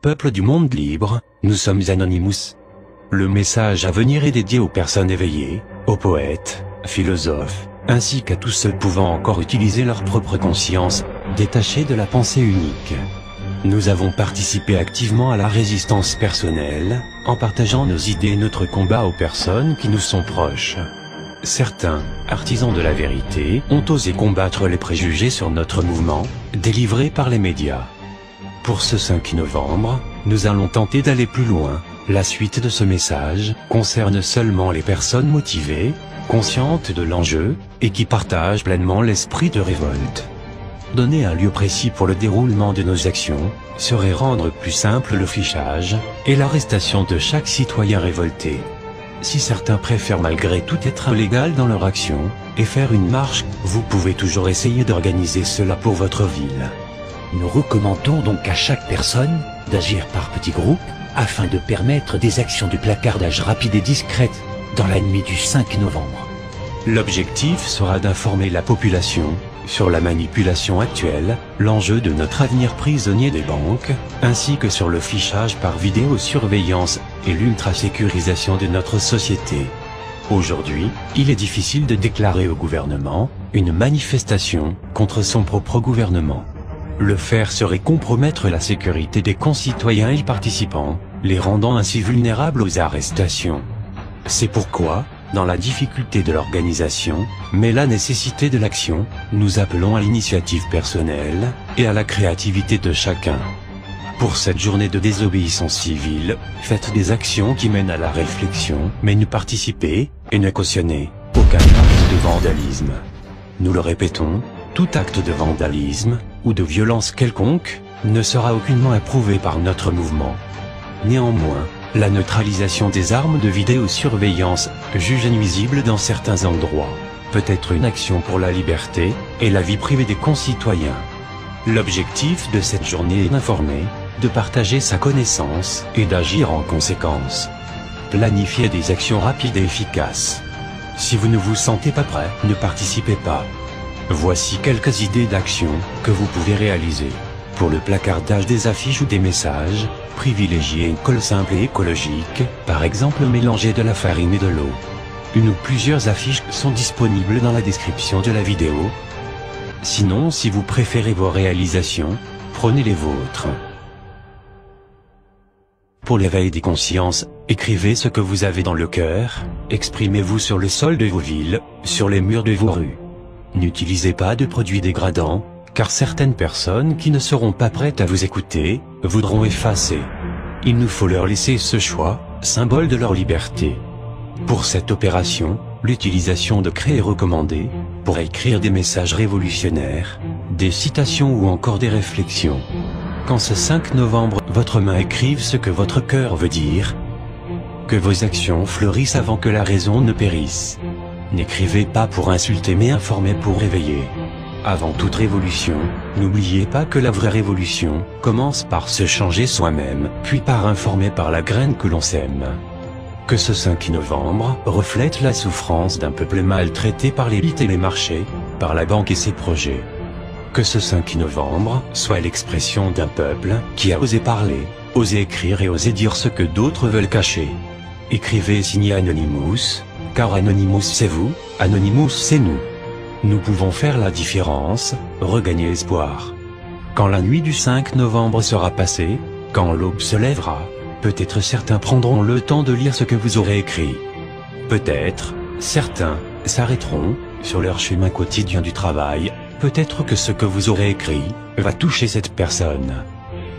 Peuple du monde libre, nous sommes Anonymous. Le message à venir est dédié aux personnes éveillées, aux poètes, philosophes, ainsi qu'à tous ceux pouvant encore utiliser leur propre conscience, détachée de la pensée unique. Nous avons participé activement à la résistance personnelle, en partageant nos idées et notre combat aux personnes qui nous sont proches. Certains, artisans de la vérité, ont osé combattre les préjugés sur notre mouvement, délivrés par les médias. Pour ce 5 novembre, nous allons tenter d'aller plus loin. La suite de ce message concerne seulement les personnes motivées, conscientes de l'enjeu, et qui partagent pleinement l'esprit de révolte. Donner un lieu précis pour le déroulement de nos actions, serait rendre plus simple le fichage, et l'arrestation de chaque citoyen révolté. Si certains préfèrent malgré tout être légal dans leur action, et faire une marche, vous pouvez toujours essayer d'organiser cela pour votre ville. Nous recommandons donc à chaque personne d'agir par petits groupes, afin de permettre des actions de placardage rapides et discrètes, dans la nuit du 5 novembre. L'objectif sera d'informer la population sur la manipulation actuelle, l'enjeu de notre avenir prisonnier des banques, ainsi que sur le fichage par vidéosurveillance et l'ultra-sécurisation de notre société. Aujourd'hui, il est difficile de déclarer au gouvernement une manifestation contre son propre gouvernement. Le faire serait compromettre la sécurité des concitoyens y participants, les rendant ainsi vulnérables aux arrestations. C'est pourquoi, dans la difficulté de l'organisation, mais la nécessité de l'action, nous appelons à l'initiative personnelle, et à la créativité de chacun. Pour cette journée de désobéissance civile, faites des actions qui mènent à la réflexion, mais ne participez, et ne cautionnez, aucun acte de vandalisme. Nous le répétons, tout acte de vandalisme, ou de violence quelconque, ne sera aucunement approuvé par notre mouvement. Néanmoins, la neutralisation des armes de vidéosurveillance, jugée nuisible dans certains endroits, peut être une action pour la liberté et la vie privée des concitoyens. L'objectif de cette journée est d'informer, de partager sa connaissance et d'agir en conséquence. Planifiez des actions rapides et efficaces. Si vous ne vous sentez pas prêt, ne participez pas. Voici quelques idées d'actions que vous pouvez réaliser. Pour le placardage des affiches ou des messages, privilégiez une colle simple et écologique, par exemple mélangez de la farine et de l'eau. Une ou plusieurs affiches sont disponibles dans la description de la vidéo. Sinon, si vous préférez vos réalisations, prenez les vôtres. Pour l'éveil des consciences, écrivez ce que vous avez dans le cœur, exprimez-vous sur le sol de vos villes, sur les murs de vos rues. N'utilisez pas de produits dégradants, car certaines personnes qui ne seront pas prêtes à vous écouter, voudront effacer. Il nous faut leur laisser ce choix, symbole de leur liberté. Pour cette opération, l'utilisation de craies est recommandée, pour écrire des messages révolutionnaires, des citations ou encore des réflexions. Quand ce 5 novembre, votre main écrive ce que votre cœur veut dire, que vos actions fleurissent avant que la raison ne périsse. N'écrivez pas pour insulter mais informez pour réveiller. Avant toute révolution, n'oubliez pas que la vraie révolution commence par se changer soi-même, puis par informer par la graine que l'on sème. Que ce 5 novembre reflète la souffrance d'un peuple maltraité par l'élite et les marchés, par la banque et ses projets. Que ce 5 novembre soit l'expression d'un peuple qui a osé parler, osé écrire et osé dire ce que d'autres veulent cacher. Écrivez et signez Anonymous, car Anonymous c'est vous, Anonymous c'est nous. Nous pouvons faire la différence, regagner espoir. Quand la nuit du 5 novembre sera passée, quand l'aube se lèvera, peut-être certains prendront le temps de lire ce que vous aurez écrit. Peut-être, certains s'arrêteront sur leur chemin quotidien du travail, peut-être que ce que vous aurez écrit va toucher cette personne.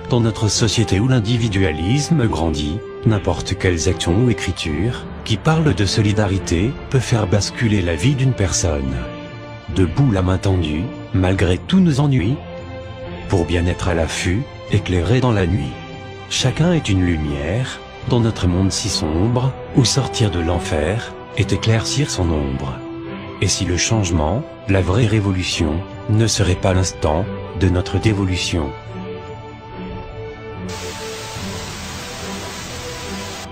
Dans notre société où l'individualisme grandit, n'importe quelles actions ou écritures qui parlent de solidarité peut faire basculer la vie d'une personne. Debout la main tendue, malgré tous nos ennuis, pour bien être à l'affût, éclairé dans la nuit. Chacun est une lumière, dans notre monde si sombre, où sortir de l'enfer, est éclaircir son ombre. Et si le changement, la vraie révolution, ne serait pas l'instant de notre dévolution?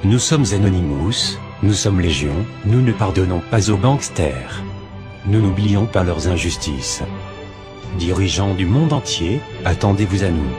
Nous sommes Anonymous, nous sommes Légion, nous ne pardonnons pas aux gangsters. Nous n'oublions pas leurs injustices. Dirigeants du monde entier, attendez-vous à nous.